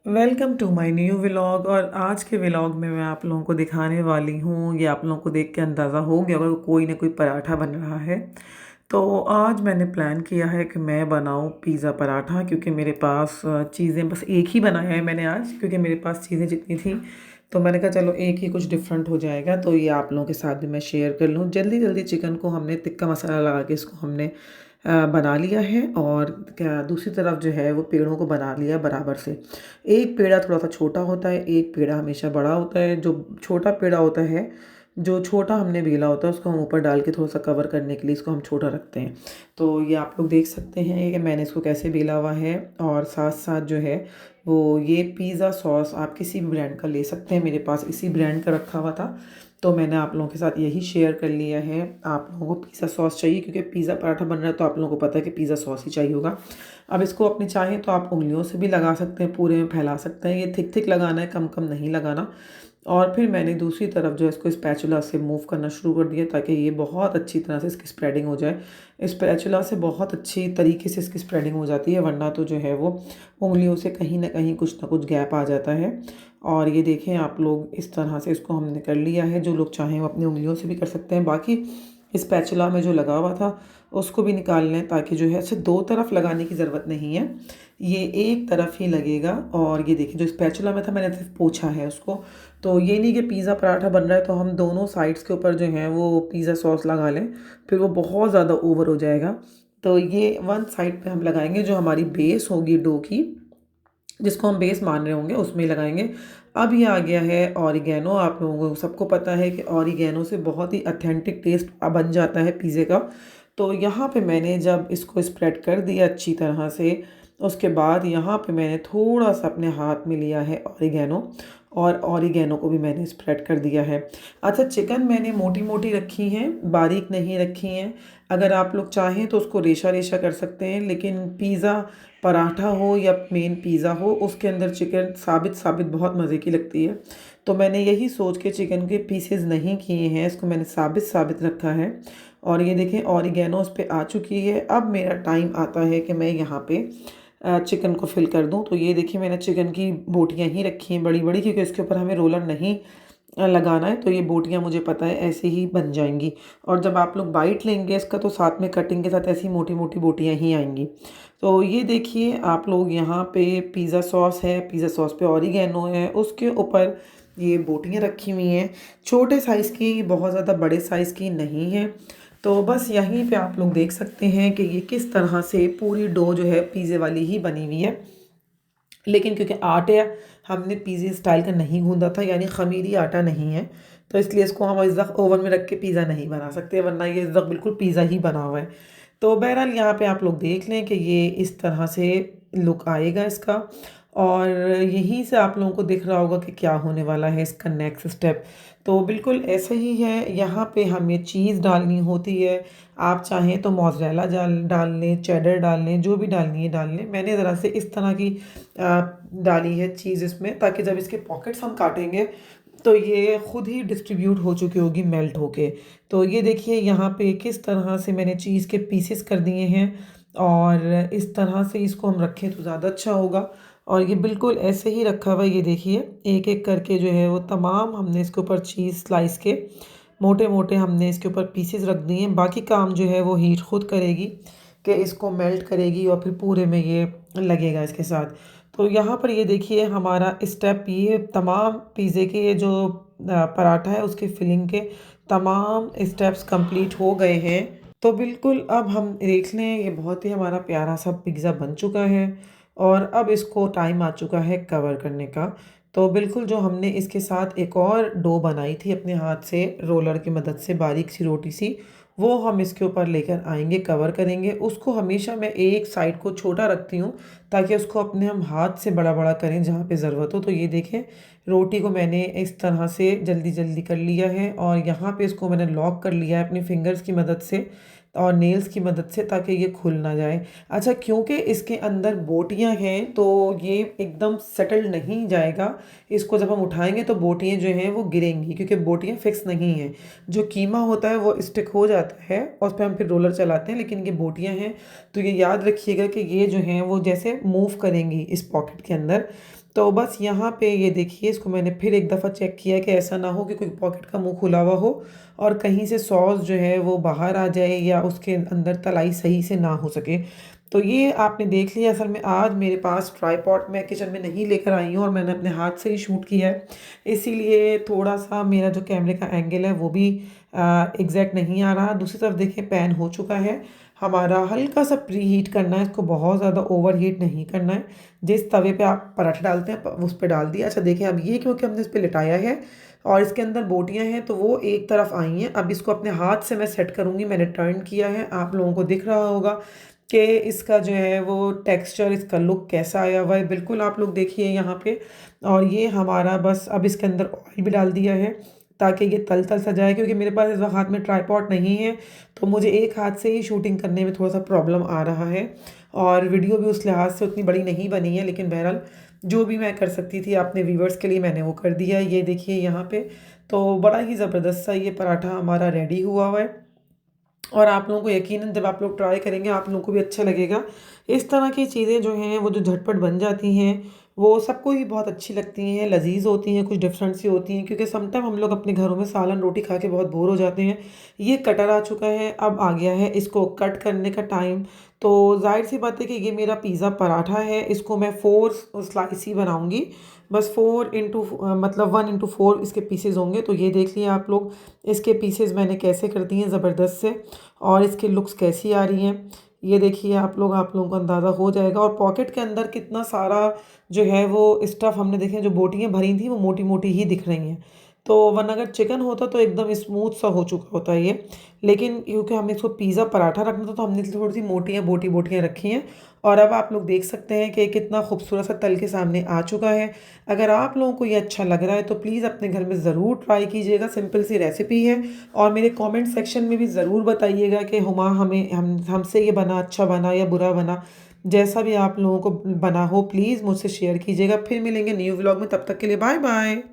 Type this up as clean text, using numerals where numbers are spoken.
Welcome to my new vlog. और आज के व्लॉग में मैं आप लोगों को दिखाने वाली हूँ, ये आप लोगों को देख के अंदाज़ा हो गया होगा कोई ना कोई पराठा बन रहा है। तो आज मैंने प्लान किया है कि मैं बनाऊँ पिज़्ज़ा पराठा, क्योंकि मेरे पास चीज़ें बस एक ही बनाया है मैंने आज, क्योंकि मेरे पास चीज़ें जितनी थी तो मैंने कहा चलो एक ही कुछ डिफरेंट हो जाएगा, तो ये आप लोगों के साथ भी मैं शेयर कर लूँ। जल्दी जल्दी चिकन को हमने टिक्का मसाला लगा के इसको हमने बना लिया है, और क्या दूसरी तरफ जो है वो पेड़ों को बना लिया बराबर से। एक पेड़ा थोड़ा सा छोटा होता है, एक पेड़ा हमेशा बड़ा होता है। जो छोटा पेड़ा होता है, जो छोटा हमने बेला होता है, उसको हम ऊपर डाल के थोड़ा सा कवर करने के लिए इसको हम छोटा रखते हैं। तो ये आप लोग देख सकते हैं कि मैंने इसको कैसे बेला हुआ है। और साथ साथ जो है वो ये पिज़्ज़ा सॉस आप किसी भी ब्रांड का ले सकते हैं, मेरे पास इसी ब्रांड का रखा हुआ था, तो मैंने आप लोगों के साथ यही शेयर कर लिया है। आप लोगों को पिज़्ज़ा सॉस चाहिए, क्योंकि पिज़्ज़ा पराठा बन रहा है तो आप लोगों को पता है कि पिज़्ज़ा सॉस ही चाहिए होगा। अब इसको अपनी चाहें तो आप उंगलियों से भी लगा सकते हैं, पूरे में फैला सकते हैं। ये थिक थिक लगाना है, कम कम नहीं लगाना। और फिर मैंने दूसरी तरफ जो है इसको स्पैचुला से मूव करना शुरू कर दिया, ताकि ये बहुत अच्छी तरह से इसकी स्प्रेडिंग हो जाए। स्पैचुला से बहुत अच्छी तरीके से इसकी स्प्रेडिंग हो जाती है, वरना तो जो है वो उंगलियों से कहीं ना कुछ गैप आ जाता है। और ये देखें आप लोग, इस तरह से इसको हमने कर लिया है। जो लोग चाहें वो अपनी उंगलियों से भी कर सकते हैं। बाकी स्पैचुला में जो लगा हुआ था उसको भी निकाल लें, ताकि जो है अच्छा दो तरफ लगाने की ज़रूरत नहीं है, ये एक तरफ ही लगेगा। और ये देखिए जो स्पैचुला में था मैंने सिर्फ पोंछा है उसको। तो ये नहीं कि पिज़्ज़ा पराठा बन रहा है तो हम दोनों साइड्स के ऊपर जो है वो पिज़्ज़ा सॉस लगा लें, फिर वो बहुत ज़्यादा ओवर हो जाएगा। तो ये वन साइड पे हम लगाएंगे, जो हमारी बेस होगी डो की, जिसको हम बेस मान रहे होंगे उसमें ही लगाएंगे। अब ये आ गया है ऑरिगेनो। आप लोगों को सबको पता है कि ऑरिगेनो से बहुत ही ऑथेंटिक टेस्ट बन जाता है पिज़्ज़े का। तो यहाँ पे मैंने जब इसको स्प्रेड कर दिया अच्छी तरह से, उसके बाद यहाँ पे मैंने थोड़ा सा अपने हाथ में लिया है ऑरिगेनो, और ऑरिगेनो को भी मैंने स्प्रेड कर दिया है। अच्छा, चिकन मैंने मोटी मोटी रखी हैं, बारीक नहीं रखी हैं। अगर आप लोग चाहें तो उसको रेशा रेशा कर सकते हैं, लेकिन पिज़्ज़ा पराठा हो या मेन पिज़्ज़ा हो, उसके अंदर चिकन साबित साबित बहुत मज़े की लगती है। तो मैंने यही सोच के चिकन के पीसेस नहीं किए हैं, इसको मैंने साबित साबित रखा है। और ये देखें ऑरिगेनो उस पर आ चुकी है। अब मेरा टाइम आता है कि मैं यहाँ पे चिकन को फिल कर दूँ। तो ये देखिए मैंने चिकन की बोटियाँ ही रखी हैं बड़ी बड़ी, क्योंकि इसके ऊपर हमें रोलर नहीं लगाना है। तो ये बोटियाँ मुझे पता है ऐसे ही बन जाएंगी। और जब आप लोग बाइट लेंगे इसका, तो साथ में कटिंग के साथ ऐसी मोटी मोटी बोटियाँ ही आएंगी। तो ये देखिए आप लोग, यहाँ पे पिज़्ज़ा सॉस है, पिज़्ज़ा सॉस पे ऑरिगेनो है, उसके ऊपर ये बोटियाँ रखी हुई हैं, छोटे साइज़ की, बहुत ज़्यादा बड़े साइज़ की नहीं है। तो बस यहीं पे आप लोग देख सकते हैं कि ये किस तरह से पूरी डो जो है पिज़्ज़े वाली ही बनी हुई है। लेकिन क्योंकि आटे हमने पिज़्ज़ा स्टाइल का नहीं गूंदा था, यानी खमीरी आटा नहीं है, तो इसलिए इसको हम इस वक्त ओवन में रख के पिज़्ज़ा नहीं बना सकते, वरना ये इस वक्त बिल्कुल पिज़्ज़ा ही बना हुआ है। तो बहरहाल यहाँ पे आप लोग देख लें कि ये इस तरह से लुक आएगा इसका। और यहीं से आप लोगों को दिख रहा होगा कि क्या होने वाला है इसका नेक्स्ट स्टेप। तो बिल्कुल ऐसा ही है, यहाँ पे हमें चीज़ डालनी होती है। आप चाहें तो मोज़रेला डाल लें, चेडर डाल लें, जो भी डालनी है डाल लें। मैंने ज़रा से इस तरह की डाली है चीज़ इसमें, ताकि जब इसके पॉकेट्स हम काटेंगे तो ये खुद ही डिस्ट्रीब्यूट हो चुकी होगी मेल्ट होके। तो ये देखिए यहाँ पे किस तरह से मैंने चीज़ के पीसेस कर दिए हैं, और इस तरह से इसको हम रखें तो ज़्यादा अच्छा होगा। और ये बिल्कुल ऐसे ही रखा हुआ है, ये देखिए एक एक करके जो है वो तमाम हमने इसके ऊपर चीज़ स्लाइस के मोटे मोटे हमने इसके ऊपर पीसेस रख दिए हैं। बाकी काम जो है वो हीट खुद करेगी, कि इसको मेल्ट करेगी और फिर पूरे में ये लगेगा इसके साथ। तो यहाँ पर ये देखिए हमारा स्टेप, ये तमाम पिज़्ज़े के जो पराठा है उसके फिलिंग के तमाम स्टेप्स कंप्लीट हो गए हैं। तो बिल्कुल अब हम देख लें, ये बहुत ही हमारा प्यारा सा पिज़्ज़ा बन चुका है, और अब इसको टाइम आ चुका है कवर करने का। तो बिल्कुल जो हमने इसके साथ एक और डो बनाई थी अपने हाथ से रोलर की मदद से, बारीक सी रोटी सी, वो हम इसके ऊपर लेकर आएंगे, कवर करेंगे उसको। हमेशा मैं एक साइड को छोटा रखती हूँ, ताकि उसको अपने हम हाथ से बड़ा बड़ा करें जहाँ पे ज़रूरत हो। तो ये देखें रोटी को मैंने इस तरह से जल्दी जल्दी कर लिया है, और यहाँ पे इसको मैंने लॉक कर लिया है अपनी फिंगर्स की मदद से और नेल्स की मदद से, ताकि ये खुल ना जाए। अच्छा, क्योंकि इसके अंदर बोटियां हैं तो ये एकदम सेटल नहीं जाएगा। इसको जब हम उठाएंगे तो बोटियां जो हैं वो गिरेंगी, क्योंकि बोटियां फिक्स नहीं हैं। जो कीमा होता है वो स्टिक हो जाता है और उस पर हम फिर रोलर चलाते हैं, लेकिन ये बोटियां हैं तो ये याद रखिएगा कि ये जो हैं वो जैसे मूव करेंगी इस पॉकेट के अंदर। तो बस यहाँ पे ये देखिए, इसको मैंने फिर एक दफ़ा चेक किया कि ऐसा ना हो कि कोई पॉकेट का मुंह खुला हुआ हो और कहीं से सॉस जो है वो बाहर आ जाए या उसके अंदर तलाई सही से ना हो सके। तो ये आपने देख लिया। असल में आज मेरे पास ट्राइपॉड मैं किचन में नहीं लेकर आई हूँ और मैंने अपने हाथ से ही शूट किया है, इसीलिए थोड़ा सा मेरा जो कैमरे का एंगल है वो भी एग्जैक्ट नहीं आ रहा। दूसरी तरफ देखिए, पैन हो चुका है हमारा। हल्का सा प्री हीट करना है इसको, बहुत ज़्यादा ओवर हीट नहीं करना है। जिस तवे पे आप पराठा डालते हैं उस पर डाल दिया। अच्छा देखिए, अब ये क्योंकि हमने इस पर लिटाया है और इसके अंदर बोटियां हैं तो वो एक तरफ आई हैं। अब इसको अपने हाथ से मैं सेट करूँगी। मैंने टर्न किया है, आप लोगों को दिख रहा होगा कि इसका जो है वो टेक्सचर, इसका लुक कैसा आया हुआ है। बिल्कुल आप लोग देखिए यहाँ पे। और ये हमारा बस, अब इसके अंदर ऑयल भी डाल दिया है ताकि ये तल तल सा जाए, क्योंकि मेरे पास इस वक्त हाथ में ट्राइपॉड नहीं है तो मुझे एक हाथ से ही शूटिंग करने में थोड़ा सा प्रॉब्लम आ रहा है और वीडियो भी उस लिहाज से उतनी बड़ी नहीं बनी है। लेकिन बहरहाल जो भी मैं कर सकती थी अपने व्यूवर्स के लिए मैंने वो कर दिया। ये देखिए यहाँ पे तो बड़ा ही ज़बरदस्त सा ये पराठा हमारा रेडी हुआ हुआ है और आप लोगों को यकीनन जब आप लोग ट्राई करेंगे आप लोगों को भी अच्छा लगेगा। इस तरह की चीज़ें जो हैं वो जो झटपट बन जाती हैं वो सबको ही बहुत अच्छी लगती हैं, लजीज होती हैं, कुछ डिफरेंट सी होती हैं, क्योंकि समटाइम हम लोग अपने घरों में सालन रोटी खा के बहुत बोर हो जाते हैं। ये कटर आ चुका है, अब आ गया है इसको कट करने का टाइम। तो जाहिर सी बात है कि ये मेरा पिज़्ज़ा पराठा है, इसको मैं 4 स्लाइस ही बनाऊंगी। बस 1 इंटू 4 इसके पीसेज होंगे। तो ये देख लिए आप लोग, इसके पीसेज मैंने कैसे कर दिए हैं ज़बरदस्त से, और इसकी लुक्स कैसी आ रही हैं ये देखिए आप लोगों को अंदाज़ा हो जाएगा। और पॉकेट के अंदर कितना सारा जो है वो स्टफ़ हमने देखे, जो बोटियाँ भरी थी वो मोटी मोटी ही दिख रही हैं। तो वरना अगर चिकन होता तो एकदम स्मूथ सा हो चुका होता है ये, लेकिन क्योंकि हमने इसको पिज़्ज़ा पराठा रखना था तो हमने थोड़ी सी मोटियाँ बोटी बोटियाँ रखी हैं। और अब आप लोग देख सकते हैं कि कितना खूबसूरत सा तल के सामने आ चुका है। अगर आप लोगों को ये अच्छा लग रहा है तो प्लीज़ अपने घर में ज़रूर ट्राई कीजिएगा। सिंपल सी रेसिपी है और मेरे कमेंट सेक्शन में भी ज़रूर बताइएगा कि हुमा हमें हमसे ये बना, अच्छा बना या बुरा बना। जैसा भी आप लोगों को बना हो प्लीज़ मुझसे शेयर कीजिएगा। फिर मिलेंगे न्यू व्लॉग में, तब तक के लिए बाय बाय।